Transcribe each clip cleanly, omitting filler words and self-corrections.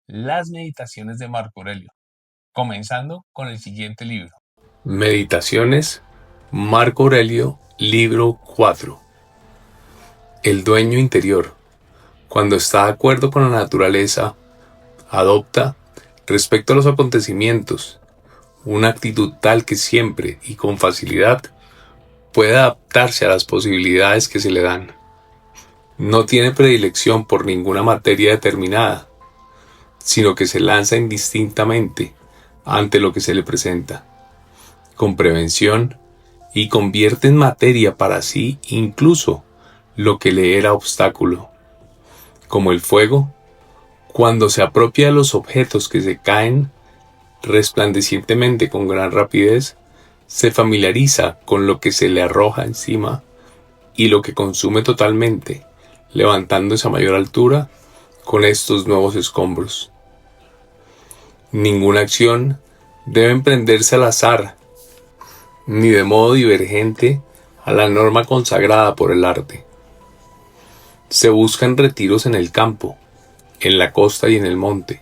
las meditaciones de Marco Aurelio, comenzando con el siguiente libro. Meditaciones, Marco Aurelio, libro 4. El dueño interior, cuando está de acuerdo con la naturaleza, adopta, respecto a los acontecimientos, una actitud tal que siempre y con facilidad puede adaptarse a las posibilidades que se le dan. No tiene predilección por ninguna materia determinada, sino que se lanza indistintamente ante lo que se le presenta, con prevención, y convierte en materia para sí incluso lo que le era obstáculo. Como el fuego, cuando se apropia de los objetos que se caen resplandecientemente con gran rapidez, se familiariza con lo que se le arroja encima y lo que consume totalmente, levantándose a mayor altura con estos nuevos escombros. Ninguna acción debe emprenderse al azar, ni de modo divergente a la norma consagrada por el arte. Se buscan retiros en el campo, en la costa y en el monte.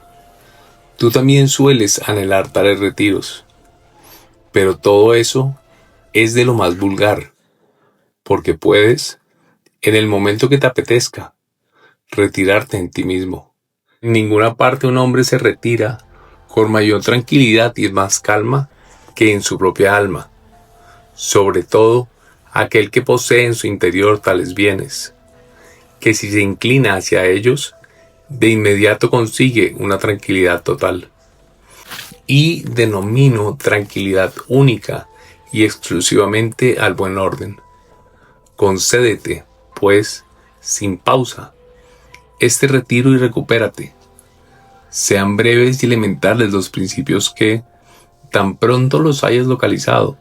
Tú también sueles anhelar tales retiros, pero todo eso es de lo más vulgar, porque puedes, en el momento que te apetezca, retirarte en ti mismo. En ninguna parte un hombre se retira con mayor tranquilidad y más calma que en su propia alma, sobre todo aquel que posee en su interior tales bienes, que si se inclina hacia ellos, de inmediato consigue una tranquilidad total. Y denomino tranquilidad única y exclusivamente al buen orden. Concédete, pues, sin pausa, este retiro y recupérate. Sean breves y elementales los principios que, tan pronto los hayas localizado,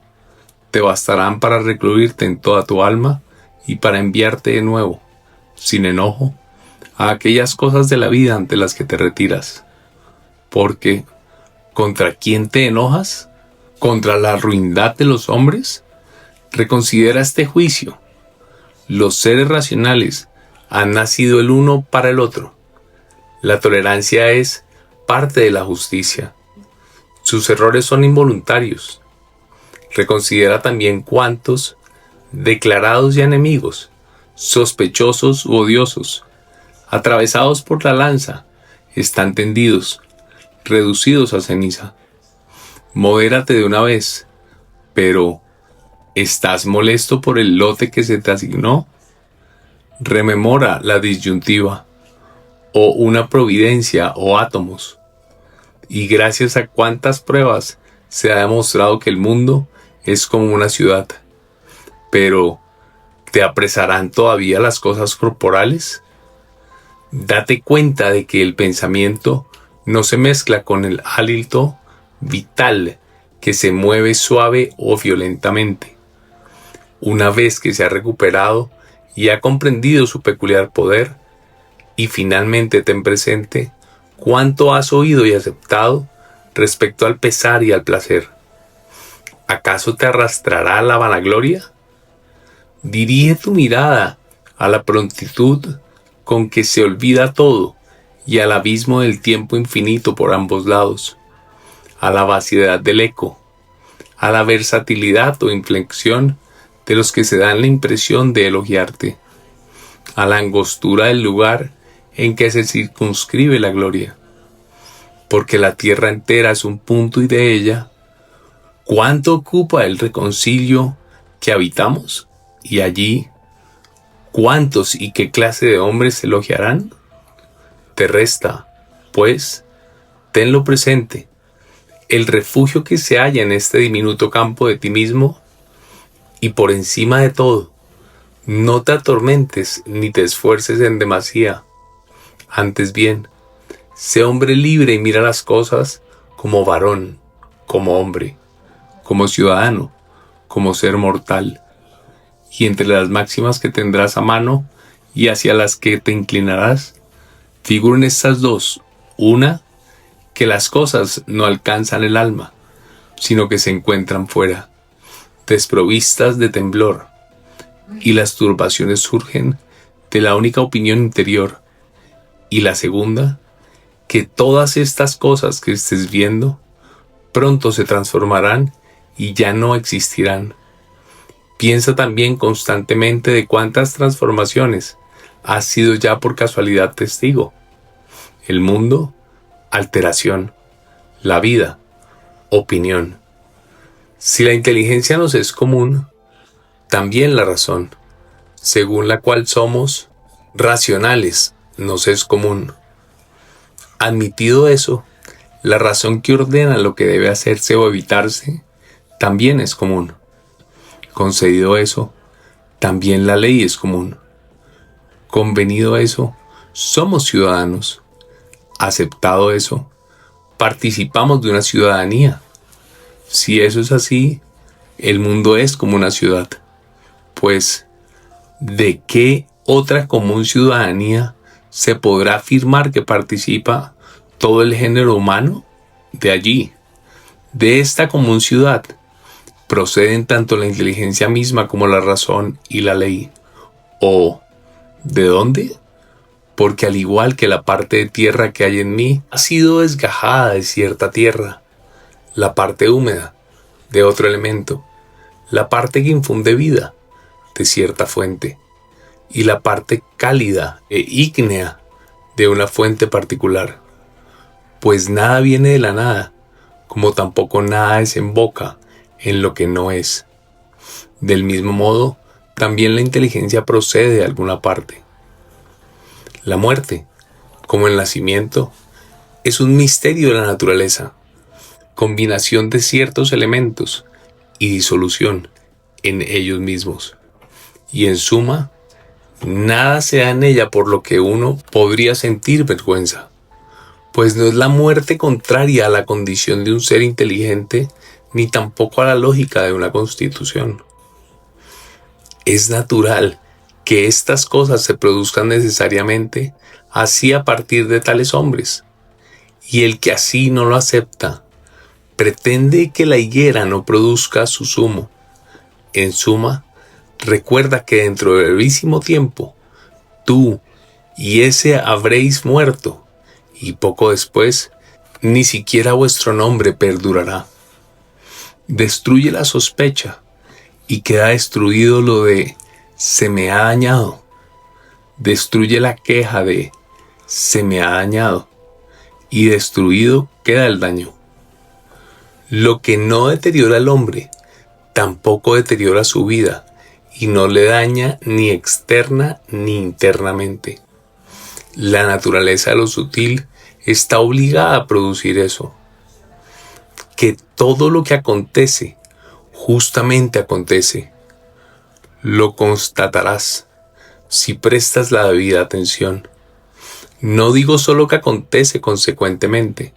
te bastarán para recluirte en toda tu alma y para enviarte de nuevo, sin enojo, a aquellas cosas de la vida ante las que te retiras. Porque, ¿contra quién te enojas? ¿Contra la ruindad de los hombres? Reconsidera este juicio. Los seres racionales han nacido el uno para el otro. La tolerancia es parte de la justicia. Sus errores son involuntarios. Reconsidera también cuántos, declarados ya enemigos, sospechosos u odiosos, atravesados por la lanza, están tendidos, reducidos a ceniza. Modérate de una vez, pero ¿estás molesto por el lote que se te asignó? Rememora la disyuntiva, o una providencia o átomos, y gracias a cuántas pruebas se ha demostrado que el mundo es como una ciudad. Pero, ¿te apresarán todavía las cosas corporales? Date cuenta de que el pensamiento no se mezcla con el hálito vital que se mueve suave o violentamente. Una vez que se ha recuperado y ha comprendido su peculiar poder, y finalmente ten presente cuánto has oído y aceptado respecto al pesar y al placer. ¿Acaso te arrastrará la vanagloria? Dirige tu mirada a la prontitud con que se olvida todo y al abismo del tiempo infinito por ambos lados, a la vaciedad del eco, a la versatilidad o inflexión de los que se dan la impresión de elogiarte, a la angostura del lugar en que se circunscribe la gloria, porque la tierra entera es un punto y de ella, ¿cuánto ocupa el reconcilio que habitamos? Y allí, ¿cuántos y qué clase de hombres elogiarán? Te resta, pues, tenlo presente, el refugio que se halla en este diminuto campo de ti mismo, y por encima de todo, no te atormentes ni te esfuerces en demasía. Antes bien, sé hombre libre y mira las cosas como varón, como hombre, como ciudadano, como ser mortal. Y entre las máximas que tendrás a mano y hacia las que te inclinarás, figuren estas dos. Una, que las cosas no alcanzan el alma, sino que se encuentran fuera, desprovistas de temblor, y las turbaciones surgen de la única opinión interior. Y la segunda, que todas estas cosas que estés viendo pronto se transformarán y ya no existirán. Piensa también constantemente de cuántas transformaciones has sido ya por casualidad testigo. El mundo, alteración. La vida, opinión. Si la inteligencia nos es común, también la razón, según la cual somos racionales, nos es común. Admitido eso, la razón que ordena lo que debe hacerse o evitarse, también es común. Concedido eso, también la ley es común. Convenido eso, somos ciudadanos. Aceptado eso, participamos de una ciudadanía. Si eso es así, el mundo es como una ciudad. Pues, ¿de qué otra común ciudadanía se podrá afirmar que participa todo el género humano? De allí, de esta común ciudad, proceden tanto la inteligencia misma como la razón y la ley. ¿O de dónde? Porque al igual que la parte de tierra que hay en mí ha sido desgajada de cierta tierra, la parte húmeda de otro elemento, la parte que infunde vida de cierta fuente, y la parte cálida e ígnea de una fuente particular. Pues nada viene de la nada, como tampoco nada desemboca en lo que no es. Del mismo modo, también la inteligencia procede de alguna parte. La muerte, como el nacimiento, es un misterio de la naturaleza, combinación de ciertos elementos y disolución en ellos mismos. Y en suma, nada se da en ella por lo que uno podría sentir vergüenza, pues no es la muerte contraria a la condición de un ser inteligente, ni tampoco a la lógica de una constitución. Es natural que estas cosas se produzcan necesariamente así a partir de tales hombres, y el que así no lo acepta, pretende que la higuera no produzca su zumo. En suma, recuerda que dentro de brevísimo tiempo, tú y ese habréis muerto, y poco después, ni siquiera vuestro nombre perdurará. Destruye la sospecha, y queda destruido lo de se me ha dañado. Destruye la queja de se me ha dañado, y destruido queda el daño. Lo que no deteriora al hombre, tampoco deteriora su vida, y no le daña ni externa ni internamente. La naturaleza de lo sutil está obligada a producir eso. Que todo lo que acontece, justamente acontece. Lo constatarás si prestas la debida atención. No digo solo que acontece consecuentemente,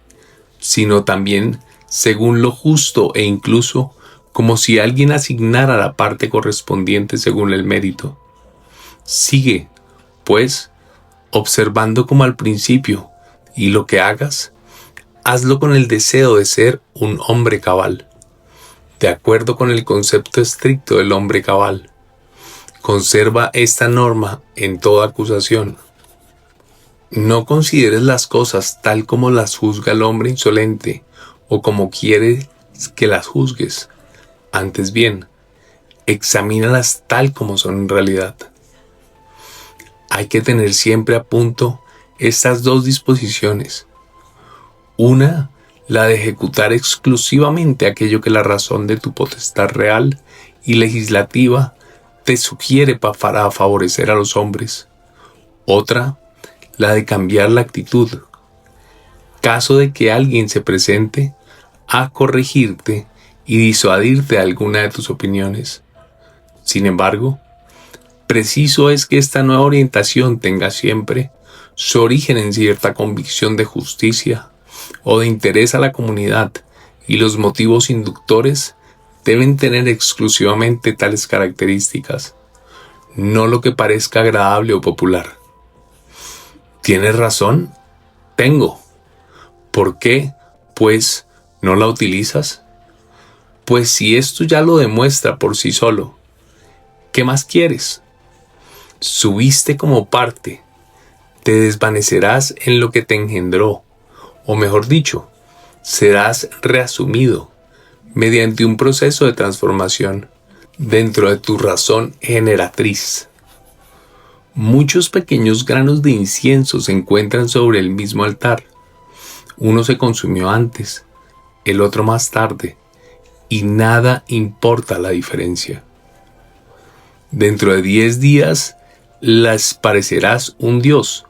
sino también según lo justo e incluso como si alguien asignara la parte correspondiente según el mérito. Sigue, pues, observando como al principio, y lo que hagas, hazlo con el deseo de ser un hombre cabal, de acuerdo con el concepto estricto del hombre cabal. Conserva esta norma en toda acusación. No consideres las cosas tal como las juzga el hombre insolente o como quieres que las juzgues. Antes bien, examínalas tal como son en realidad. Hay que tener siempre a punto estas dos disposiciones. Una, la de ejecutar exclusivamente aquello que la razón de tu potestad real y legislativa te sugiere para favorecer a los hombres. Otra, la de cambiar la actitud. Caso de que alguien se presente a corregirte y disuadirte de alguna de tus opiniones. Sin embargo, preciso es que esta nueva orientación tenga siempre su origen en cierta convicción de justicia o de interés a la comunidad, y los motivos inductores deben tener exclusivamente tales características, no lo que parezca agradable o popular. ¿Tienes razón? Tengo. ¿Por qué, pues, no la utilizas? Pues si esto ya lo demuestra por sí solo, ¿qué más quieres? Subiste como parte, te desvanecerás en lo que te engendró, o mejor dicho, serás reasumido mediante un proceso de transformación dentro de tu razón generatriz. Muchos pequeños granos de incienso se encuentran sobre el mismo altar. Uno se consumió antes, el otro más tarde, y nada importa la diferencia. Dentro de 10 días les parecerás un dios,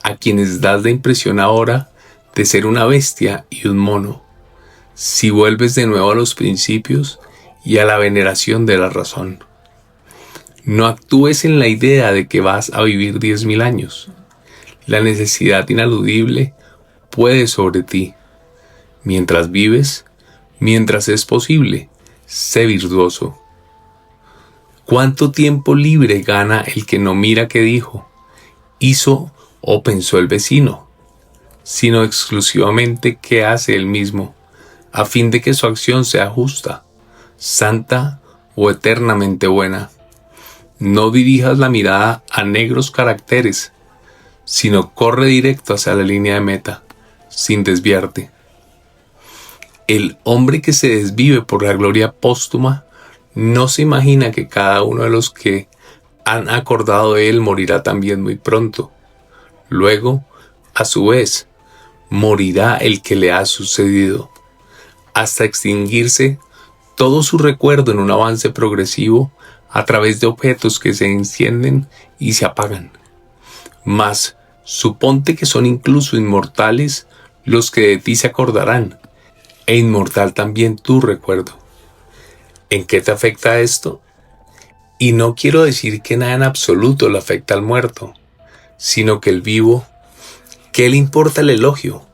a quienes das la impresión ahora de ser una bestia y un mono, si vuelves de nuevo a los principios y a la veneración de la razón. No actúes en la idea de que vas a vivir 10.000 años. La necesidad inaludible puede sobre ti. Mientras vives, mientras es posible, sé virtuoso. ¿Cuánto tiempo libre gana el que no mira qué dijo, hizo o pensó el vecino, sino exclusivamente qué hace él mismo, a fin de que su acción sea justa, santa o eternamente buena? No dirijas la mirada a negros caracteres, sino corre directo hacia la línea de meta, sin desviarte. El hombre que se desvive por la gloria póstuma no se imagina que cada uno de los que han acordado de él morirá también muy pronto. Luego, a su vez, morirá el que le ha sucedido, hasta extinguirse todo su recuerdo en un avance progresivo a través de objetos que se encienden y se apagan. Mas, suponte que son incluso inmortales los que de ti se acordarán, e inmortal también tu recuerdo. ¿En qué te afecta esto? Y no quiero decir que nada en absoluto le afecta al muerto, sino que el vivo, ¿qué le importa el elogio?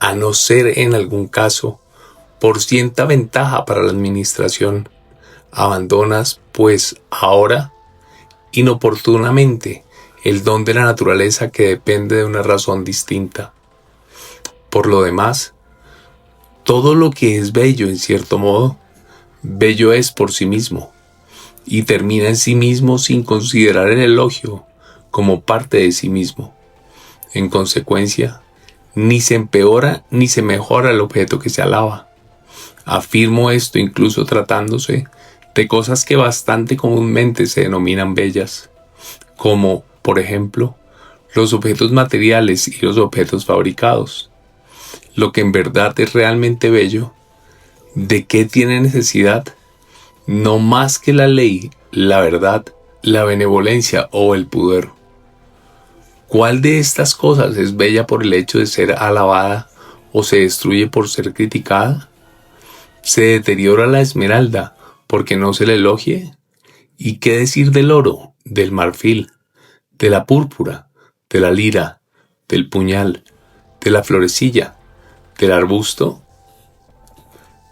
A no ser en algún caso, por cierta ventaja para la administración, abandonas, pues, ahora, inoportunamente, el don de la naturaleza que depende de una razón distinta. Por lo demás, todo lo que es bello, en cierto modo, bello es por sí mismo, y termina en sí mismo sin considerar el elogio como parte de sí mismo. En consecuencia, ni se empeora ni se mejora el objeto que se alaba. Afirmo esto incluso tratándose de cosas que bastante comúnmente se denominan bellas, como, por ejemplo, los objetos materiales y los objetos fabricados. Lo que en verdad es realmente bello, ¿de qué tiene necesidad? No más que la ley, la verdad, la benevolencia o el pudor. ¿Cuál de estas cosas es bella por el hecho de ser alabada o se destruye por ser criticada? ¿Se deteriora la esmeralda porque no se le elogie? ¿Y qué decir del oro, del marfil, de la púrpura, de la lira, del puñal, de la florecilla, del arbusto?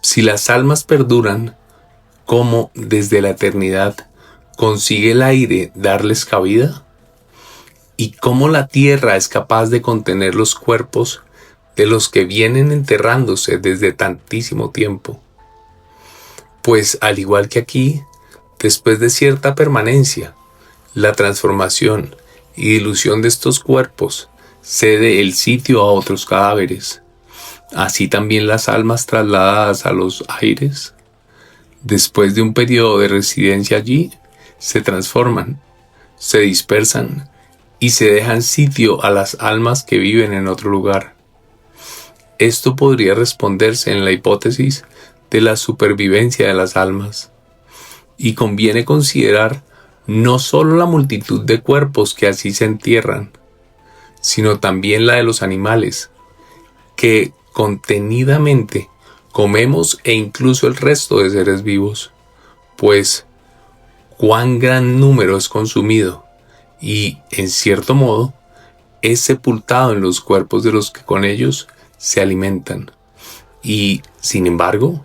Si las almas perduran, ¿cómo desde la eternidad consigue el aire darles cabida? ¿Y cómo la tierra es capaz de contener los cuerpos de los que vienen enterrándose desde tantísimo tiempo? Pues al igual que aquí, después de cierta permanencia, la transformación y dilución de estos cuerpos cede el sitio a otros cadáveres. Así también las almas trasladadas a los aires, después de un periodo de residencia allí, se transforman, se dispersan y se dejan sitio a las almas que viven en otro lugar. Esto podría responderse en la hipótesis de la supervivencia de las almas, y conviene considerar no solo la multitud de cuerpos que así se entierran, sino también la de los animales, que contenidamente comemos e incluso el resto de seres vivos, pues cuán gran número es consumido y, en cierto modo, es sepultado en los cuerpos de los que con ellos se alimentan, y, sin embargo,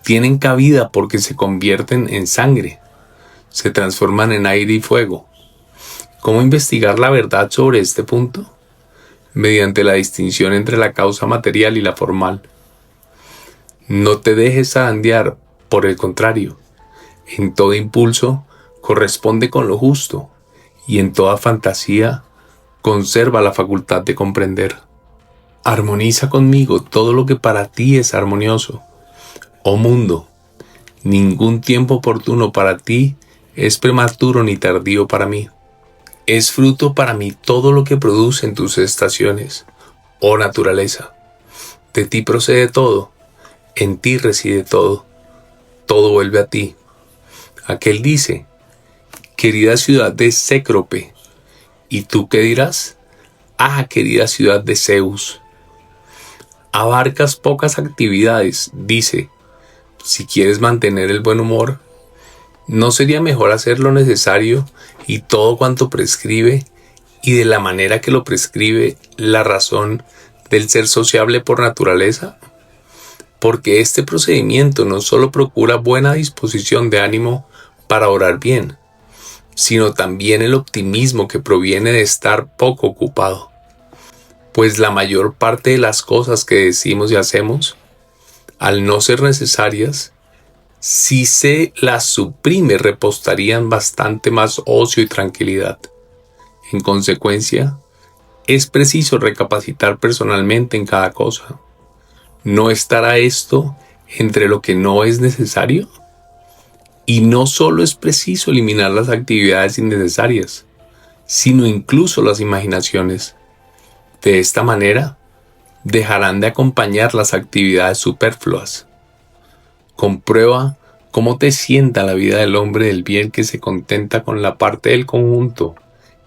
tienen cabida porque se convierten en sangre, se transforman en aire y fuego. ¿Cómo investigar la verdad sobre este punto? Mediante la distinción entre la causa material y la formal. No te dejes zarandear, por el contrario, en todo impulso corresponde con lo justo, y en toda fantasía conserva la facultad de comprender. Armoniza conmigo todo lo que para ti es armonioso. Oh mundo, ningún tiempo oportuno para ti es prematuro ni tardío para mí. Es fruto para mí todo lo que produce en tus estaciones, oh naturaleza. De ti procede todo, en ti reside todo, todo vuelve a ti. Aquel dice, querida ciudad de Cécrope, ¿y tú qué dirás? Ah, querida ciudad de Zeus. Abarcas pocas actividades, dice. Si quieres mantener el buen humor, ¿no sería mejor hacer lo necesario y todo cuanto prescribe, y de la manera que lo prescribe la razón del ser sociable por naturaleza? Porque este procedimiento no solo procura buena disposición de ánimo para orar bien, sino también el optimismo que proviene de estar poco ocupado. Pues la mayor parte de las cosas que decimos y hacemos, al no ser necesarias, si se las suprime repostarían bastante más ocio y tranquilidad. En consecuencia, es preciso recapacitar personalmente en cada cosa. ¿No estará esto entre lo que no es necesario? Y no solo es preciso eliminar las actividades innecesarias, sino incluso las imaginaciones. De esta manera, dejarán de acompañar las actividades superfluas. Comprueba cómo te sienta la vida del hombre del bien que se contenta con la parte del conjunto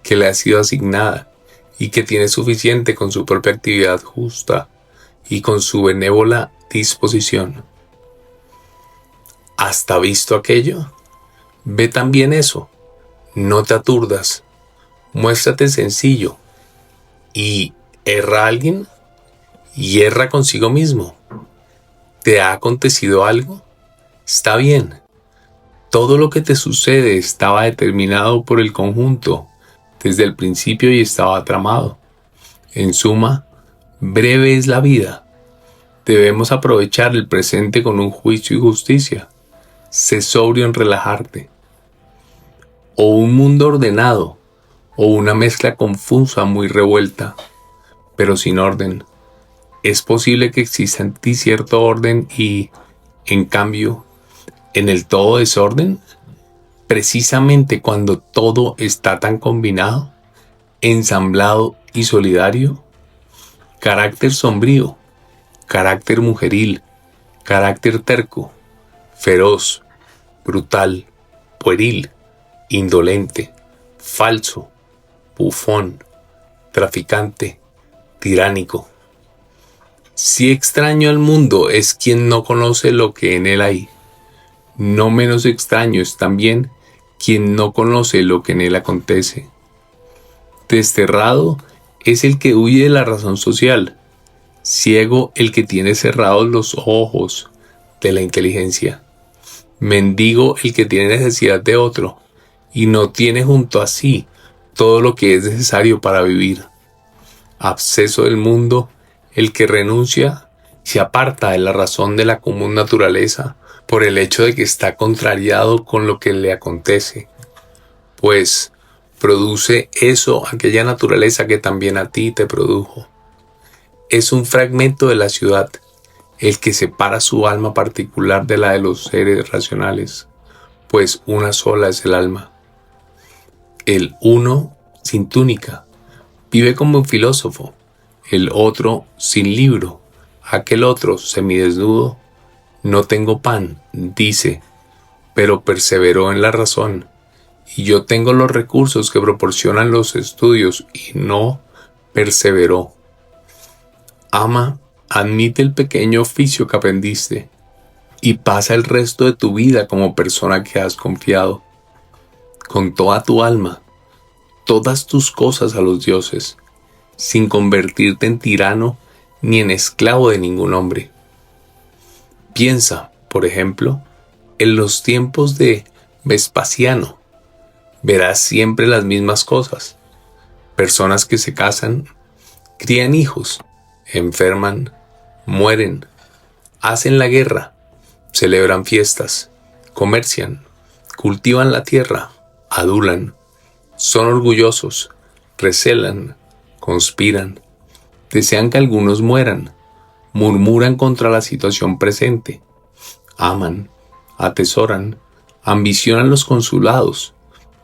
que le ha sido asignada y que tiene suficiente con su propia actividad justa y con su benévola disposición. ¿Hasta visto aquello? Ve también eso. No te aturdas. Muéstrate sencillo. ¿Y erra alguien? Y erra consigo mismo. ¿Te ha acontecido algo? Está bien. Todo lo que te sucede estaba determinado por el conjunto desde el principio y estaba tramado. En suma, breve es la vida. Debemos aprovechar el presente con un juicio y justicia. Sé sobrio en relajarte. O un mundo ordenado, o una mezcla confusa muy revuelta, pero sin orden. Es posible que exista en ti cierto orden y, en cambio, en el todo desorden, precisamente cuando todo está tan combinado, ensamblado y solidario. Carácter sombrío, carácter mujeril, carácter terco, feroz, brutal, pueril, indolente, falso, bufón, traficante, tiránico. Si extraño al mundo es quien no conoce lo que en él hay. No menos extraño es también quien no conoce lo que en él acontece. Desterrado es el que huye de la razón social, ciego el que tiene cerrados los ojos de la inteligencia, mendigo el que tiene necesidad de otro y no tiene junto a sí todo lo que es necesario para vivir. Absceso del mundo el que renuncia se aparta de la razón de la común naturaleza por el hecho de que está contrariado con lo que le acontece, pues produce eso aquella naturaleza que también a ti te produjo. Es un fragmento de la ciudad el que separa su alma particular de la de los seres racionales, pues una sola es el alma. El uno sin túnica vive como un filósofo, el otro sin libro, aquel otro semidesnudo. No tengo pan, dice, pero perseveró en la razón, y yo tengo los recursos que proporcionan los estudios y no perseveró. Ama, admite el pequeño oficio que aprendiste y pasa el resto de tu vida como persona que has confiado, con toda tu alma, todas tus cosas a los dioses, sin convertirte en tirano ni en esclavo de ningún hombre. Piensa, por ejemplo, en los tiempos de Vespasiano. Verás siempre las mismas cosas. Personas que se casan, crían hijos, enferman, mueren, hacen la guerra, celebran fiestas, comercian, cultivan la tierra, adulan, son orgullosos, recelan, conspiran, Desean que algunos mueran, murmuran contra la situación presente, aman, atesoran, ambicionan los consulados,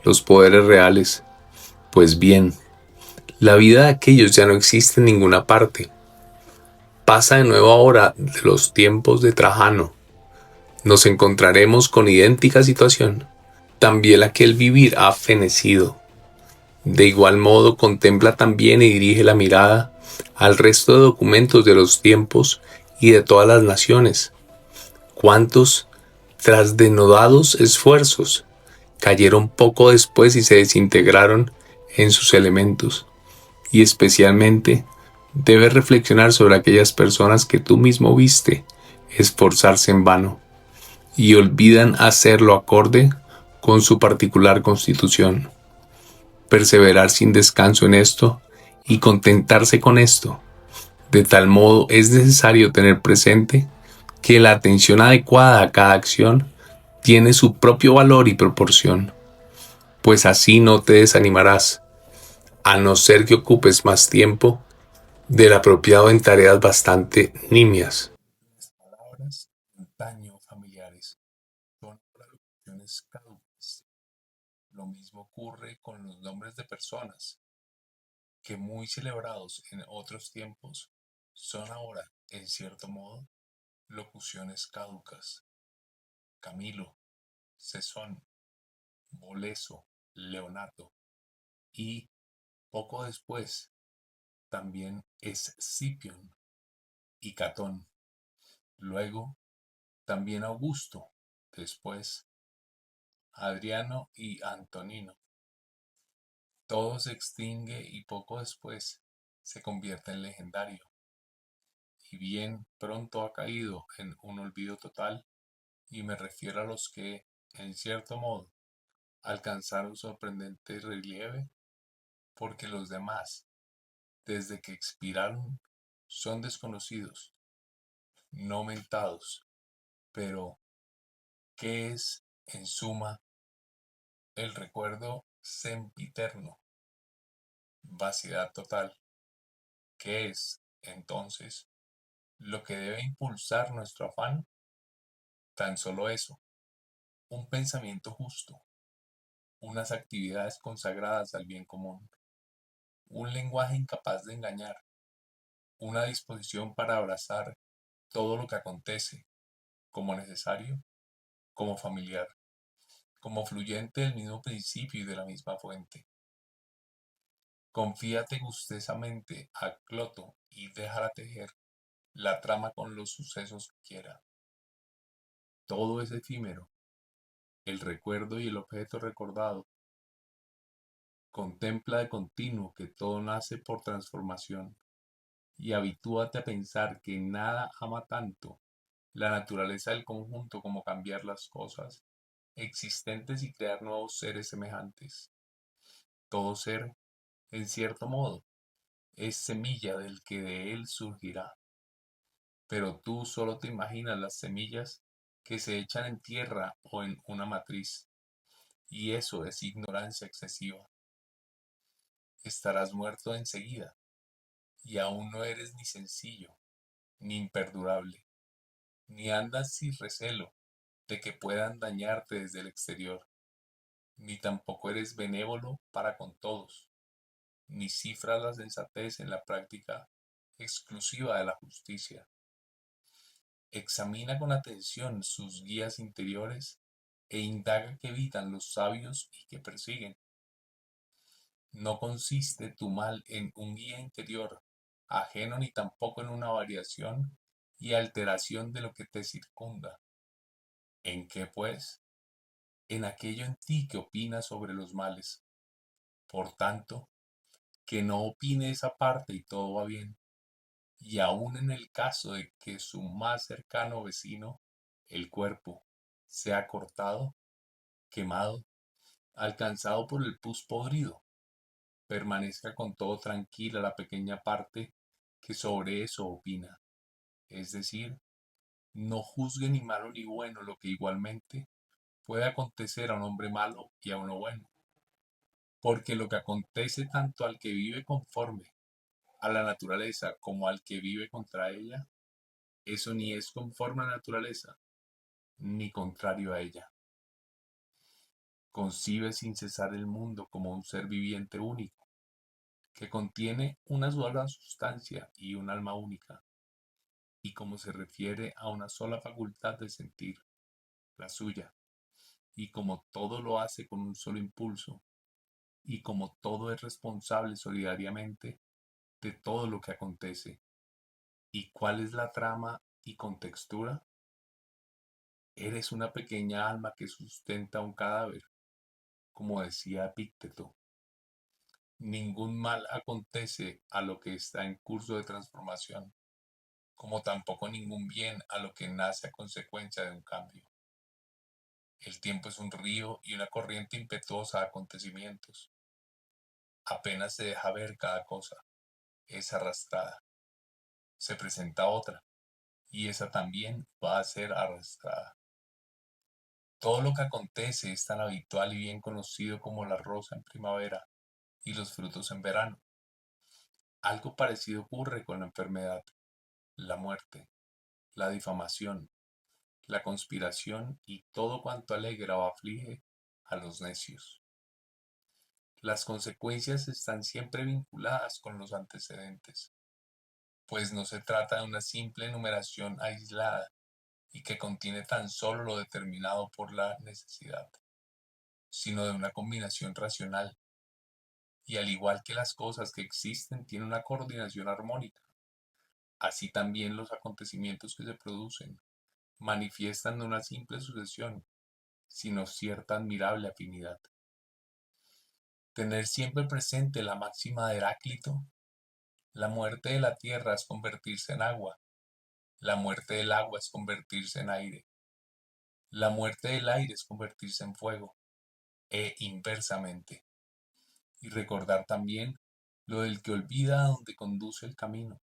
los poderes reales. Pues bien, la vida de aquellos ya no existe en ninguna parte. Pasa de nuevo ahora de los tiempos de Trajano. Nos encontraremos con idéntica situación. También aquel vivir ha fenecido. De igual modo contempla también y dirige la mirada al resto de documentos de los tiempos y de todas las naciones. ¿Cuántos, tras denodados esfuerzos, cayeron poco después y se desintegraron en sus elementos? Y especialmente debes reflexionar sobre aquellas personas que tú mismo viste esforzarse en vano y olvidan hacerlo acorde con su particular constitución. Perseverar sin descanso en esto y contentarse con esto. De tal modo es necesario tener presente que la atención adecuada a cada acción tiene su propio valor y proporción, pues así no te desanimarás, a no ser que ocupes más tiempo del apropiado en tareas bastante nimias. Las palabras antaño familiares son ahora locuciones caducas. Lo mismo ocurre con los nombres de personas que muy celebrados en otros tiempos son ahora, en cierto modo, locuciones caducas. Camilo, Cesón, Boleso, Leonato y, poco después, también Escipión y Catón. Luego, también Augusto, después Adriano y Antonino. Todo se extingue y poco después se convierte en legendario, y bien pronto ha caído en un olvido total, y me refiero a los que, en cierto modo, alcanzaron sorprendente relieve, porque los demás, desde que expiraron, son desconocidos, no mentados, pero ¿qué es, en suma, el recuerdo sempiterno? Vaciedad total. ¿Qué es, entonces, lo que debe impulsar nuestro afán? Tan solo eso, un pensamiento justo, unas actividades consagradas al bien común, un lenguaje incapaz de engañar, una disposición para abrazar todo lo que acontece como necesario, como familiar, como fluyente del mismo principio y de la misma fuente. Confíate gustosamente a Cloto y déjala tejer la trama con los sucesos que quiera. Todo es efímero, el recuerdo y el objeto recordado. Contempla de continuo que todo nace por transformación y habitúate a pensar que nada ama tanto la naturaleza del conjunto como cambiar las cosas existentes y crear nuevos seres semejantes. Todo ser, en cierto modo, es semilla del que de él surgirá, pero tú solo te imaginas las semillas que se echan en tierra o en una matriz, y eso es ignorancia excesiva. Estarás muerto enseguida, y aún no eres ni sencillo, ni imperdurable, ni andas sin recelo de que puedan dañarte desde el exterior, ni tampoco eres benévolo para con todos, ni cifras la sensatez en la práctica exclusiva de la justicia. Examina con atención sus guías interiores e indaga qué evitan los sabios y qué persiguen. No consiste tu mal en un guía interior, ajeno ni tampoco en una variación y alteración de lo que te circunda. ¿En qué, pues? En aquello en ti que opina sobre los males. Por tanto, que no opine esa parte y todo va bien. Y aun en el caso de que su más cercano vecino, el cuerpo, sea cortado, quemado, alcanzado por el pus podrido, permanezca con todo tranquila la pequeña parte que sobre eso opina. Es decir, no juzgue ni malo ni bueno lo que igualmente puede acontecer a un hombre malo y a uno bueno, porque lo que acontece tanto al que vive conforme a la naturaleza como al que vive contra ella, eso ni es conforme a la naturaleza, ni contrario a ella. Concibe sin cesar el mundo como un ser viviente único, que contiene una sola sustancia y un alma única, y como se refiere a una sola facultad de sentir, la suya, y como todo lo hace con un solo impulso, y como todo es responsable solidariamente de todo lo que acontece. ¿Y cuál es la trama y contextura? Eres una pequeña alma que sustenta un cadáver, como decía Epicteto. Ningún mal acontece a lo que está en curso de transformación, como tampoco ningún bien a lo que nace a consecuencia de un cambio. El tiempo es un río y una corriente impetuosa de acontecimientos. Apenas se deja ver cada cosa, es arrastrada. Se presenta otra, y esa también va a ser arrastrada. Todo lo que acontece es tan habitual y bien conocido como la rosa en primavera y los frutos en verano. Algo parecido ocurre con la enfermedad, la muerte, la difamación, la conspiración y todo cuanto alegra o aflige a los necios. Las consecuencias están siempre vinculadas con los antecedentes, pues no se trata de una simple enumeración aislada y que contiene tan solo lo determinado por la necesidad, sino de una combinación racional, y al igual que las cosas que existen tienen una coordinación armónica, así también los acontecimientos que se producen manifiestan no una simple sucesión, sino cierta admirable afinidad. Tener siempre presente la máxima de Heráclito: la muerte de la tierra es convertirse en agua, la muerte del agua es convertirse en aire, la muerte del aire es convertirse en fuego, e inversamente. Y recordar también lo del que olvida a donde conduce el camino,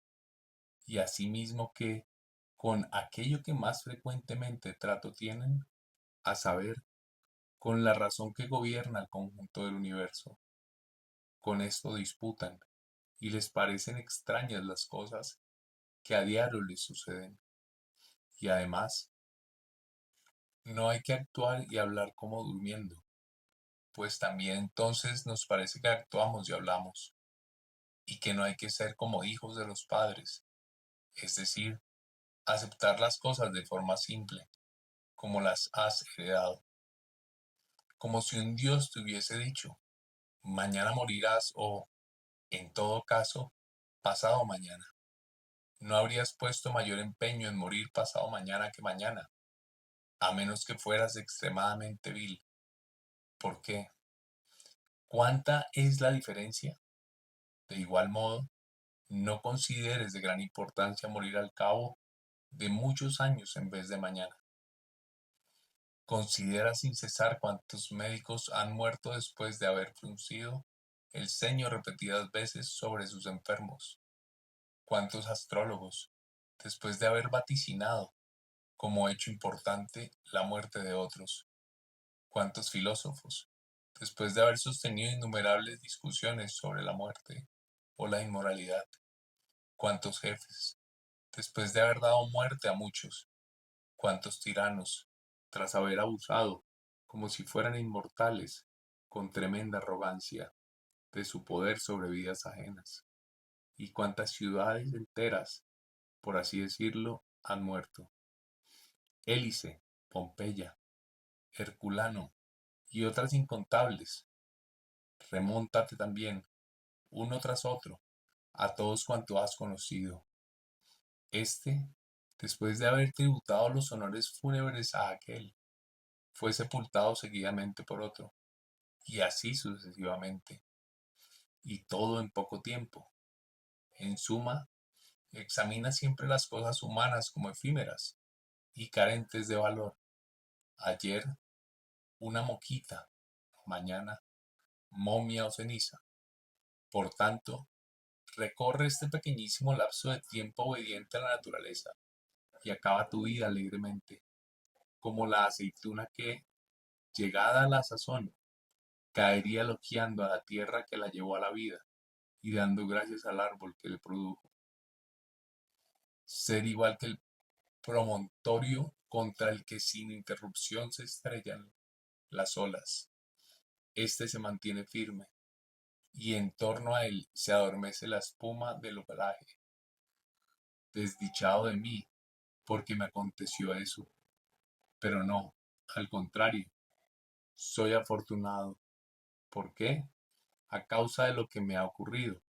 y asimismo que, con aquello que más frecuentemente trato tienen, a saber, con la razón que gobierna el conjunto del universo. Con esto disputan, y les parecen extrañas las cosas que a diario les suceden. Y además, no hay que actuar y hablar como durmiendo, pues también entonces nos parece que actuamos y hablamos, y que no hay que ser como hijos de los padres, es decir, aceptar las cosas de forma simple, como las has heredado, como si un Dios te hubiese dicho: mañana morirás, o, en todo caso, pasado mañana. No habrías puesto mayor empeño en morir pasado mañana que mañana, a menos que fueras extremadamente vil. ¿Por qué? ¿Cuánta es la diferencia? De igual modo, no consideres de gran importancia morir al cabo de muchos años en vez de mañana. Considera sin cesar cuántos médicos han muerto después de haber fruncido el ceño repetidas veces sobre sus enfermos. Cuántos astrólogos, después de haber vaticinado como hecho importante la muerte de otros. Cuántos filósofos, después de haber sostenido innumerables discusiones sobre la muerte o la inmoralidad. Cuántos jefes, después de haber dado muerte a muchos. Cuántos tiranos, tras haber abusado, como si fueran inmortales, con tremenda arrogancia, de su poder sobre vidas ajenas. Y cuántas ciudades enteras, por así decirlo, han muerto. Hélice, Pompeya, Herculano y otras incontables. Remóntate también, uno tras otro, a todos cuantos has conocido. Este, después de haber tributado los honores fúnebres a aquel, fue sepultado seguidamente por otro, y así sucesivamente, y todo en poco tiempo. En suma, examina siempre las cosas humanas como efímeras y carentes de valor. Ayer, una moquita; mañana, momia o ceniza. Por tanto, recorre este pequeñísimo lapso de tiempo obediente a la naturaleza y acaba tu vida alegremente, como la aceituna que, llegada a la sazón, caería elogiando a la tierra que la llevó a la vida y dando gracias al árbol que le produjo. Ser igual que el promontorio contra el que sin interrupción se estrellan las olas. Este se mantiene firme y en torno a él se adormece la espuma del oleaje. Desdichado de mí, porque me aconteció eso. Pero no, al contrario, soy afortunado. ¿Por qué? A causa de lo que me ha ocurrido.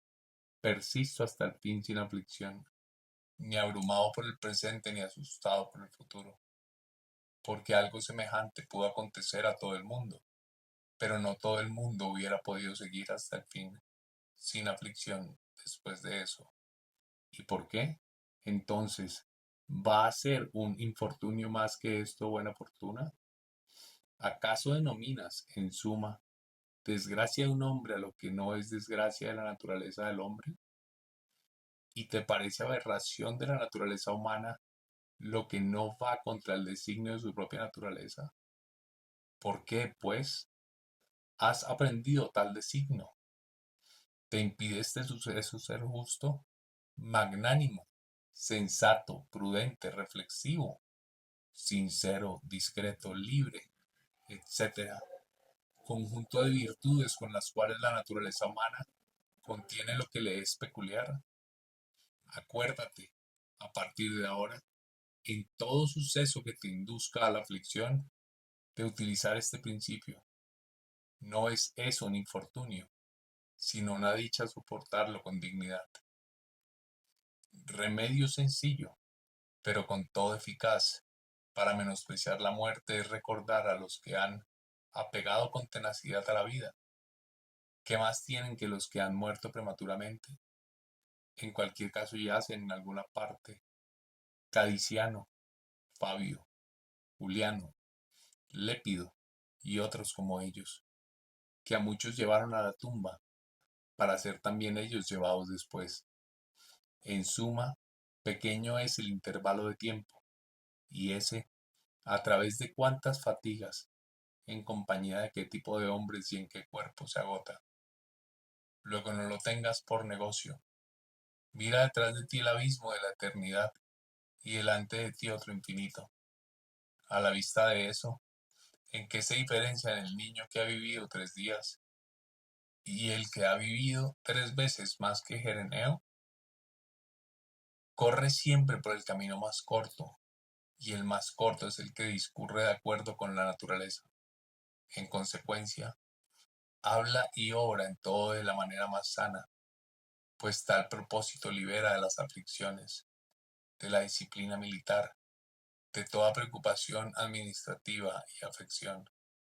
Persisto hasta el fin sin aflicción, ni abrumado por el presente ni asustado por el futuro, porque algo semejante pudo acontecer a todo el mundo, pero no todo el mundo hubiera podido seguir hasta el fin sin aflicción después de eso. ¿Y por qué? Entonces, ¿va a ser un infortunio más que esto buena fortuna? ¿Acaso denominas, en suma, desgracia de un hombre a lo que no es desgracia de la naturaleza del hombre? ¿Y te parece aberración de la naturaleza humana lo que no va contra el designio de su propia naturaleza? ¿Por qué, pues, has aprendido tal designio? ¿Te impide este suceso ser justo, magnánimo, sensato, prudente, reflexivo, sincero, discreto, libre, etcétera? Conjunto de virtudes con las cuales la naturaleza humana contiene lo que le es peculiar. Acuérdate, a partir de ahora, en todo suceso que te induzca a la aflicción, de utilizar este principio. No es eso un infortunio, sino una dicha soportarlo con dignidad. Remedio sencillo, pero con todo eficaz, para menospreciar la muerte es recordar a los que han apegado con tenacidad a la vida. ¿Qué más tienen que los que han muerto prematuramente? En cualquier caso yacen en alguna parte. Cadiciano, Fabio, Juliano, Lépido y otros como ellos, que a muchos llevaron a la tumba, para ser también ellos llevados después. En suma, pequeño es el intervalo de tiempo, y ese, a través de cuántas fatigas, en compañía de qué tipo de hombres y en qué cuerpo se agota. Luego no lo tengas por negocio. Mira detrás de ti el abismo de la eternidad y delante de ti otro infinito. A la vista de eso, ¿en qué se diferencia el niño que ha vivido 3 días y el que ha vivido 3 veces más que Gereneo? Corre siempre por el camino más corto, y el más corto es el que discurre de acuerdo con la naturaleza. En consecuencia, habla y obra en todo de la manera más sana, pues tal propósito libera de las aflicciones, de la disciplina militar, de toda preocupación administrativa y afección.